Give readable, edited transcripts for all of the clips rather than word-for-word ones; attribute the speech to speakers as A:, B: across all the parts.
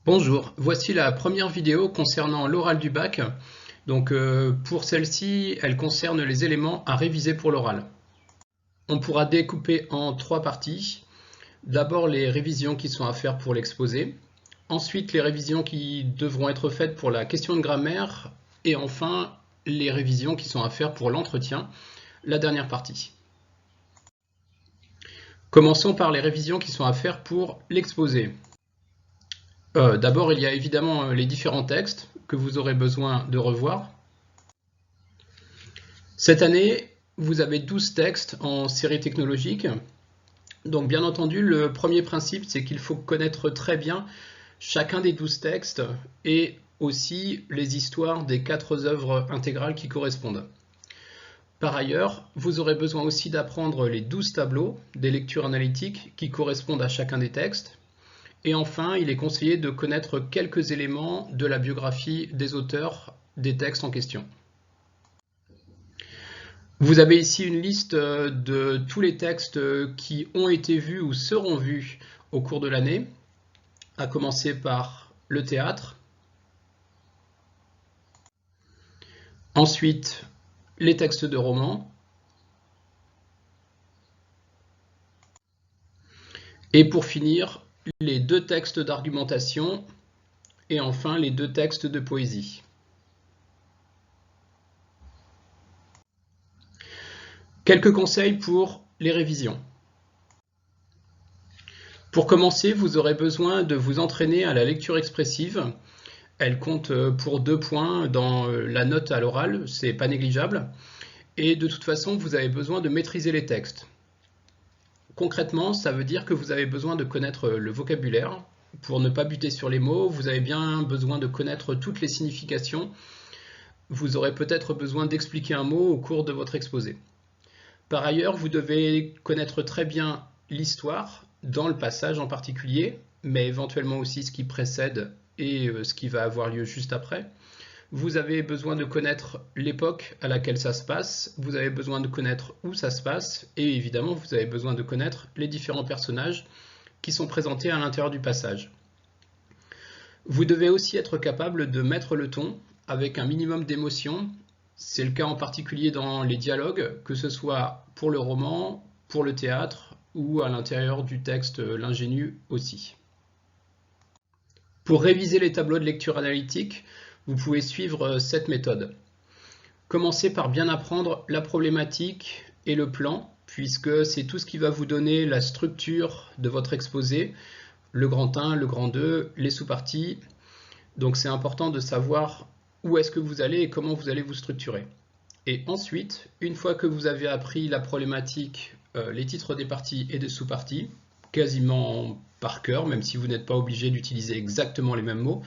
A: Bonjour, voici la première vidéo concernant l'oral du bac. Pour celle-ci, elle concerne les éléments à réviser pour l'oral. On pourra découper en trois parties. D'abord les révisions qui sont à faire pour l'exposé, ensuite les révisions qui devront être faites pour la question de grammaire, et enfin les révisions qui sont à faire pour l'entretien, la dernière partie. Commençons par les révisions qui sont à faire pour l'exposé. D'abord, il y a évidemment les différents textes que vous aurez besoin de revoir. Cette année, vous avez 12 textes en série technologique. Donc bien entendu, le premier principe, c'est qu'il faut connaître très bien chacun des 12 textes et aussi les histoires des 4 œuvres intégrales qui correspondent. Par ailleurs, vous aurez besoin aussi d'apprendre les 12 tableaux des lectures analytiques qui correspondent à chacun des textes. Et enfin, il est conseillé de connaître quelques éléments de la biographie des auteurs des textes en question. Vous avez ici une liste de tous les textes qui ont été vus ou seront vus au cours de l'année, à commencer par le théâtre, ensuite les textes de romans, et pour finir, les 2 textes d'argumentation et enfin les 2 textes de poésie. Quelques conseils pour les révisions. Pour commencer, vous aurez besoin de vous entraîner à la lecture expressive. Elle compte pour 2 points dans la note à l'oral, c'est pas négligeable. Et de toute façon, vous avez besoin de maîtriser les textes. Concrètement, ça veut dire que vous avez besoin de connaître le vocabulaire. Pour ne pas buter sur les mots, vous avez bien besoin de connaître toutes les significations. Vous aurez peut-être besoin d'expliquer un mot au cours de votre exposé. Par ailleurs, vous devez connaître très bien l'histoire, dans le passage en particulier, mais éventuellement aussi ce qui précède et ce qui va avoir lieu juste après. Vous avez besoin de connaître l'époque à laquelle ça se passe, vous avez besoin de connaître où ça se passe, et évidemment vous avez besoin de connaître les différents personnages qui sont présentés à l'intérieur du passage. Vous devez aussi être capable de mettre le ton avec un minimum d'émotion. C'est le cas en particulier dans les dialogues, que ce soit pour le roman, pour le théâtre ou à l'intérieur du texte l'ingénu aussi. Pour réviser les tableaux de lecture analytique, vous pouvez suivre cette méthode. Commencez par bien apprendre la problématique et le plan, puisque c'est tout ce qui va vous donner la structure de votre exposé, le grand 1, le grand 2, les sous-parties. Donc c'est important de savoir où est-ce que vous allez et comment vous allez vous structurer. Et ensuite, une fois que vous avez appris la problématique, les titres des parties et des sous-parties, quasiment par cœur, même si vous n'êtes pas obligé d'utiliser exactement les mêmes mots,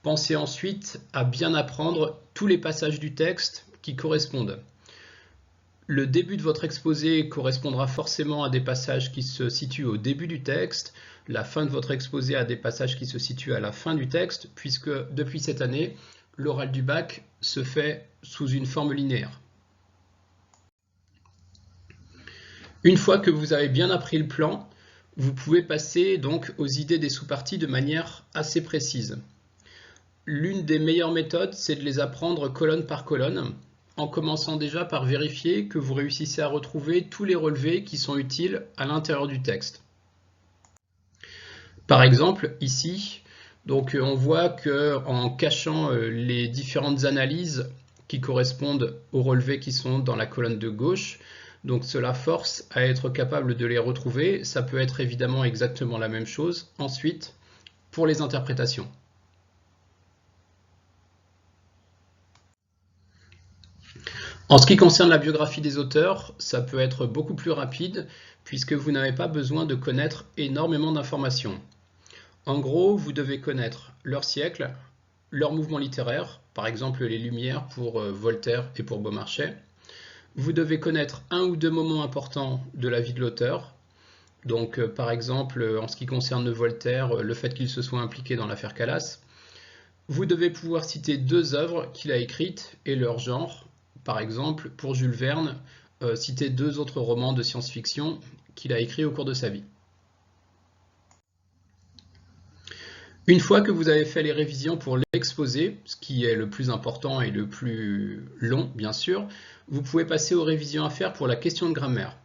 A: pensez ensuite à bien apprendre tous les passages du texte qui correspondent. Le début de votre exposé correspondra forcément à des passages qui se situent au début du texte, la fin de votre exposé à des passages qui se situent à la fin du texte, puisque depuis cette année, l'oral du bac se fait sous une forme linéaire. Une fois que vous avez bien appris le plan, vous pouvez passer donc aux idées des sous-parties de manière assez précise. L'une des meilleures méthodes, c'est de les apprendre colonne par colonne, en commençant déjà par vérifier que vous réussissez à retrouver tous les relevés qui sont utiles à l'intérieur du texte. Par exemple, ici, on voit qu'en cachant les différentes analyses qui correspondent aux relevés qui sont dans la colonne de gauche, donc cela force à être capable de les retrouver. Ça peut être évidemment exactement la même chose ensuite pour les interprétations. En ce qui concerne la biographie des auteurs, ça peut être beaucoup plus rapide puisque vous n'avez pas besoin de connaître énormément d'informations. En gros, vous devez connaître leur siècle, leur mouvement littéraire, par exemple les Lumières pour Voltaire et pour Beaumarchais. Vous devez connaître un ou 2 moments importants de la vie de l'auteur. Donc par exemple, en ce qui concerne Voltaire, le fait qu'il se soit impliqué dans l'affaire Calas. Vous devez pouvoir citer 2 œuvres qu'il a écrites et leur genre. Par exemple, pour Jules Verne, citer 2 autres romans de science-fiction qu'il a écrits au cours de sa vie. Une fois que vous avez fait les révisions pour l'exposé, ce qui est le plus important et le plus long, bien sûr, vous pouvez passer aux révisions à faire pour la question de grammaire.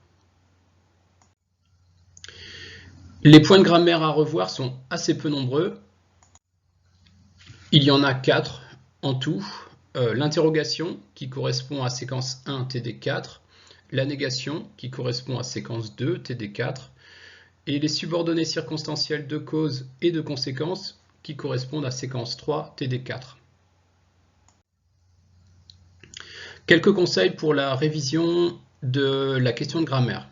A: Les points de grammaire à revoir sont assez peu nombreux. Il y en a 4 en tout. L'interrogation, qui correspond à séquence 1 TD4, la négation, qui correspond à séquence 2 TD4, et les subordonnées circonstancielles de cause et de conséquence, qui correspondent à séquence 3 TD4. Quelques conseils pour la révision de la question de grammaire.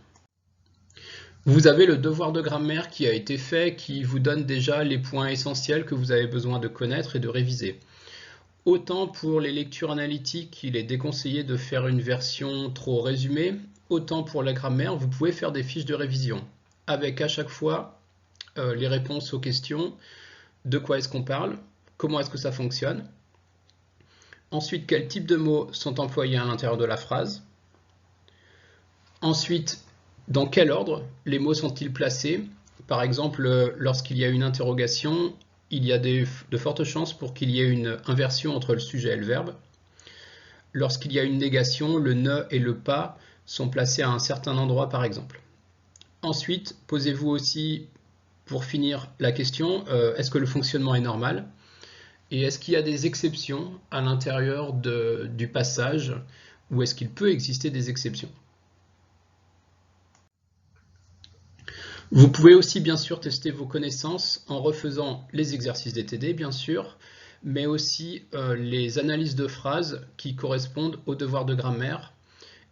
A: Vous avez le devoir de grammaire qui a été fait, qui vous donne déjà les points essentiels que vous avez besoin de connaître et de réviser. Autant pour les lectures analytiques, il est déconseillé de faire une version trop résumée, autant pour la grammaire, vous pouvez faire des fiches de révision, avec à chaque fois les réponses aux questions, de quoi est-ce qu'on parle, comment est-ce que ça fonctionne, ensuite quels types de mots sont employés à l'intérieur de la phrase, ensuite dans quel ordre les mots sont-ils placés. Par exemple, lorsqu'il y a une interrogation, il y a de fortes chances pour qu'il y ait une inversion entre le sujet et le verbe. Lorsqu'il y a une négation, le ne et le pas sont placés à un certain endroit par exemple. Ensuite, posez-vous aussi, pour finir la question, est-ce que le fonctionnement est normal? Et est-ce qu'il y a des exceptions à l'intérieur du passage, ou est-ce qu'il peut exister des exceptions? Vous pouvez aussi bien sûr tester vos connaissances en refaisant les exercices des TD bien sûr, mais aussi les analyses de phrases qui correspondent aux devoirs de grammaire.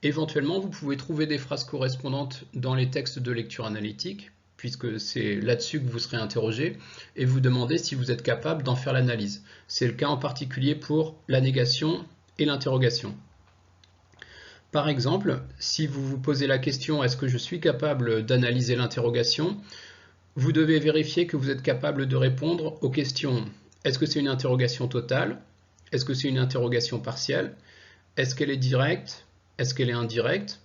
A: Éventuellement, vous pouvez trouver des phrases correspondantes dans les textes de lecture analytique, puisque c'est là-dessus que vous serez interrogé, et vous demandez si vous êtes capable d'en faire l'analyse. C'est le cas en particulier pour la négation et l'interrogation. Par exemple, si vous vous posez la question « Est-ce que je suis capable d'analyser l'interrogation ?», vous devez vérifier que vous êtes capable de répondre aux questions « Est-ce que c'est une interrogation totale ? Est-ce que c'est une interrogation partielle ? Est-ce qu'elle est directe ? Est-ce qu'elle est indirecte ?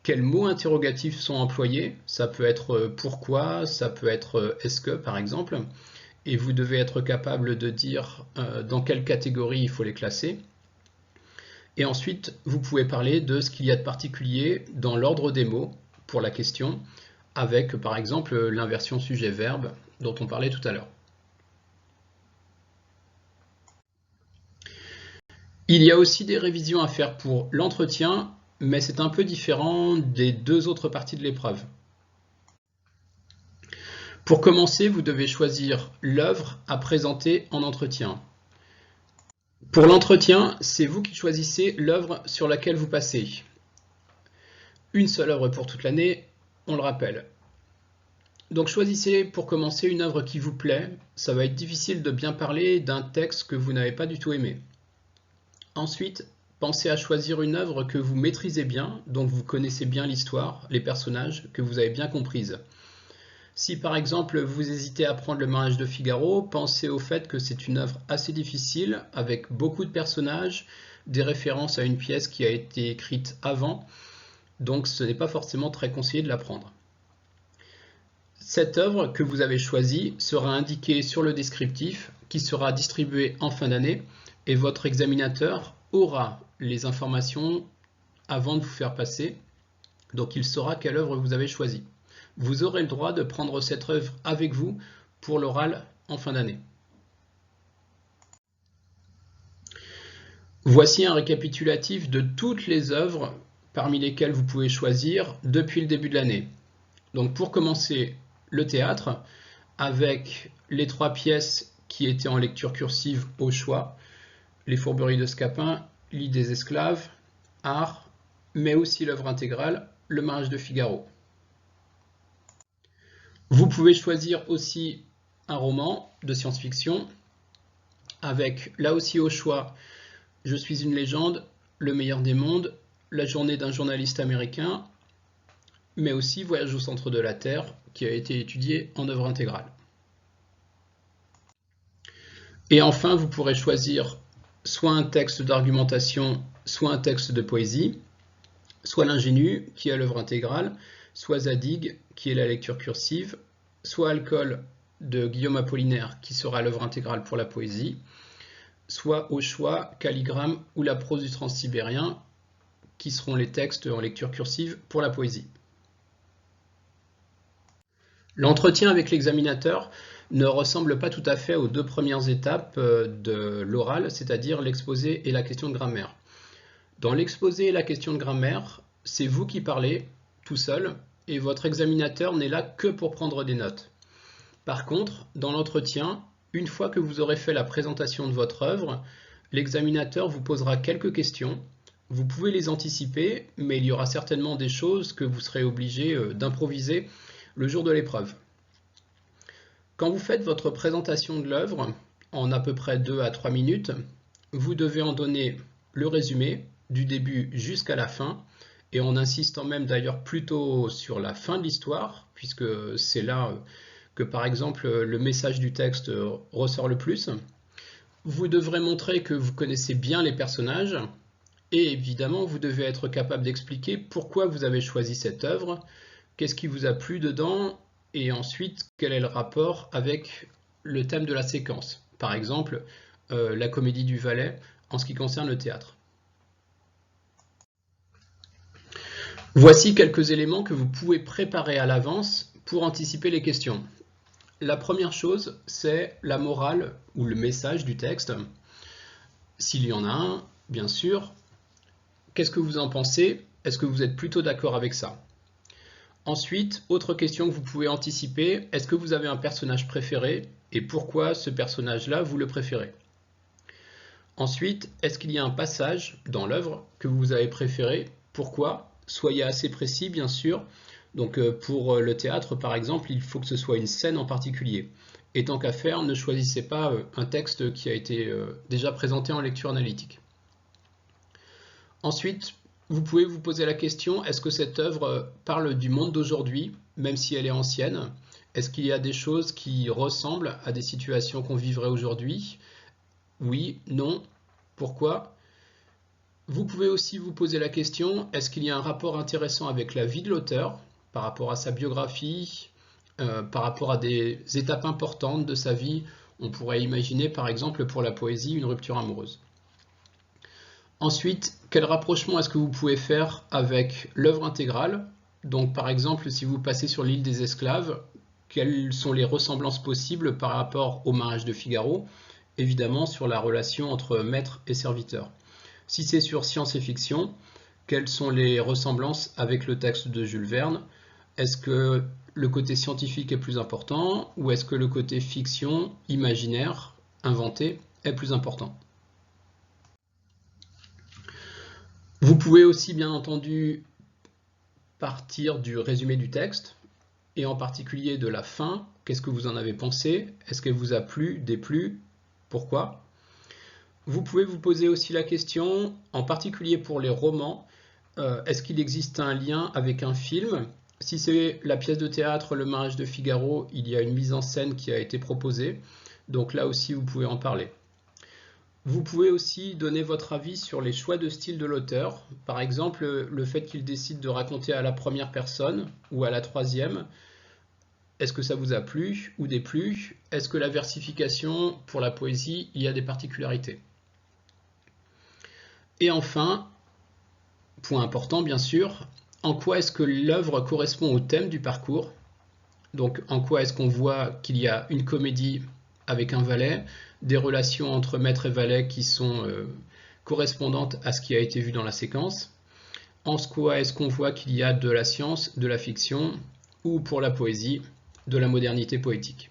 A: Quels mots interrogatifs sont employés ? Ça peut être « pourquoi », ça peut être « est-ce que » par exemple. Et vous devez être capable de dire dans quelle catégorie il faut les classer. Et ensuite, vous pouvez parler de ce qu'il y a de particulier dans l'ordre des mots pour la question, avec par exemple l'inversion sujet-verbe dont on parlait tout à l'heure. Il y a aussi des révisions à faire pour l'entretien, mais c'est un peu différent des deux autres parties de l'épreuve. Pour commencer, vous devez choisir l'œuvre à présenter en entretien. Pour l'entretien, c'est vous qui choisissez l'œuvre sur laquelle vous passez. Une seule œuvre pour toute l'année, on le rappelle. Donc choisissez pour commencer une œuvre qui vous plaît. Ça va être difficile de bien parler d'un texte que vous n'avez pas du tout aimé. Ensuite, pensez à choisir une œuvre que vous maîtrisez bien, dont vous connaissez bien l'histoire, les personnages, que vous avez bien comprises. Si par exemple vous hésitez à prendre Le Mariage de Figaro, pensez au fait que c'est une œuvre assez difficile, avec beaucoup de personnages, des références à une pièce qui a été écrite avant, donc ce n'est pas forcément très conseillé de la prendre. Cette œuvre que vous avez choisie sera indiquée sur le descriptif, qui sera distribué en fin d'année, et votre examinateur aura les informations avant de vous faire passer, donc il saura quelle œuvre vous avez choisie. Vous aurez le droit de prendre cette œuvre avec vous pour l'oral en fin d'année. Voici un récapitulatif de toutes les œuvres parmi lesquelles vous pouvez choisir depuis le début de l'année. Donc pour commencer, le théâtre, avec les 3 pièces qui étaient en lecture cursive au choix, Les Fourberies de Scapin, L'Île des esclaves, Art, mais aussi l'œuvre intégrale, Le Mariage de Figaro. Vous pouvez choisir aussi un roman de science-fiction avec là aussi au choix Je suis une légende, Le meilleur des mondes, La journée d'un journaliste américain, mais aussi Voyage au centre de la Terre qui a été étudié en œuvre intégrale. Et enfin, vous pourrez choisir soit un texte d'argumentation, soit un texte de poésie, soit l'ingénu qui est l'œuvre intégrale, soit Zadig qui est la lecture cursive, soit Alcool de Guillaume Apollinaire, qui sera l'œuvre intégrale pour la poésie, soit au choix Calligramme ou la prose du Transsibérien, qui seront les textes en lecture cursive pour la poésie. L'entretien avec l'examinateur ne ressemble pas tout à fait aux deux premières étapes de l'oral, c'est-à-dire l'exposé et la question de grammaire. Dans l'exposé et la question de grammaire, c'est vous qui parlez, tout seul, et votre examinateur n'est là que pour prendre des notes. Par contre, dans l'entretien, une fois que vous aurez fait la présentation de votre œuvre, l'examinateur vous posera quelques questions. Vous pouvez les anticiper, mais il y aura certainement des choses que vous serez obligé d'improviser le jour de l'épreuve. Quand vous faites votre présentation de l'œuvre, en à peu près 2 à 3 minutes, vous devez en donner le résumé, du début jusqu'à la fin, et en insistant même d'ailleurs plutôt sur la fin de l'histoire, puisque c'est là que par exemple le message du texte ressort le plus. Vous devrez montrer que vous connaissez bien les personnages, et évidemment vous devez être capable d'expliquer pourquoi vous avez choisi cette œuvre, qu'est-ce qui vous a plu dedans, et ensuite quel est le rapport avec le thème de la séquence. Par exemple, la comédie du Valet en ce qui concerne le théâtre. Voici quelques éléments que vous pouvez préparer à l'avance pour anticiper les questions. La première chose, c'est la morale ou le message du texte. S'il y en a un, bien sûr. Qu'est-ce que vous en pensez? Est-ce que vous êtes plutôt d'accord avec ça? Ensuite, autre question que vous pouvez anticiper, est-ce que vous avez un personnage préféré et pourquoi ce personnage-là vous le préférez? Ensuite, est-ce qu'il y a un passage dans l'œuvre que vous avez préféré? Pourquoi? Soyez assez précis, bien sûr. Donc pour le théâtre, par exemple, il faut que ce soit une scène en particulier. Et tant qu'à faire, ne choisissez pas un texte qui a été déjà présenté en lecture analytique. Ensuite, vous pouvez vous poser la question, est-ce que cette œuvre parle du monde d'aujourd'hui, même si elle est ancienne? Est-ce qu'il y a des choses qui ressemblent à des situations qu'on vivrait aujourd'hui? Oui, non, pourquoi? Vous pouvez aussi vous poser la question, est-ce qu'il y a un rapport intéressant avec la vie de l'auteur, par rapport à sa biographie, par rapport à des étapes importantes de sa vie? On pourrait imaginer par exemple pour la poésie une rupture amoureuse. Ensuite, quel rapprochement est-ce que vous pouvez faire avec l'œuvre intégrale? Donc par exemple, si vous passez sur l'île des esclaves, quelles sont les ressemblances possibles par rapport au mariage de Figaro? Évidemment sur la relation entre maître et serviteur. Si c'est sur science et fiction, quelles sont les ressemblances avec le texte de Jules Verne? Est-ce que le côté scientifique est plus important ou est-ce que le côté fiction, imaginaire, inventé est plus important? Vous pouvez aussi bien entendu partir du résumé du texte et en particulier de la fin. Qu'est-ce que vous en avez pensé? Est-ce qu'elle vous a plu, déplu? Pourquoi? Vous pouvez vous poser aussi la question, en particulier pour les romans, est-ce qu'il existe un lien avec un film? Si c'est la pièce de théâtre Le mariage de Figaro, il y a une mise en scène qui a été proposée, donc là aussi vous pouvez en parler. Vous pouvez aussi donner votre avis sur les choix de style de l'auteur, par exemple le fait qu'il décide de raconter à la première personne ou à la troisième. Est-ce que ça vous a plu ou déplu? Est-ce que la versification pour la poésie, il y a des particularités? Et enfin, point important bien sûr, en quoi est-ce que l'œuvre correspond au thème du parcours? Donc en quoi est-ce qu'on voit qu'il y a une comédie avec un valet, des relations entre maître et valet qui sont correspondantes à ce qui a été vu dans la séquence? En quoi est-ce qu'on voit qu'il y a de la science, de la fiction, ou pour la poésie, de la modernité poétique?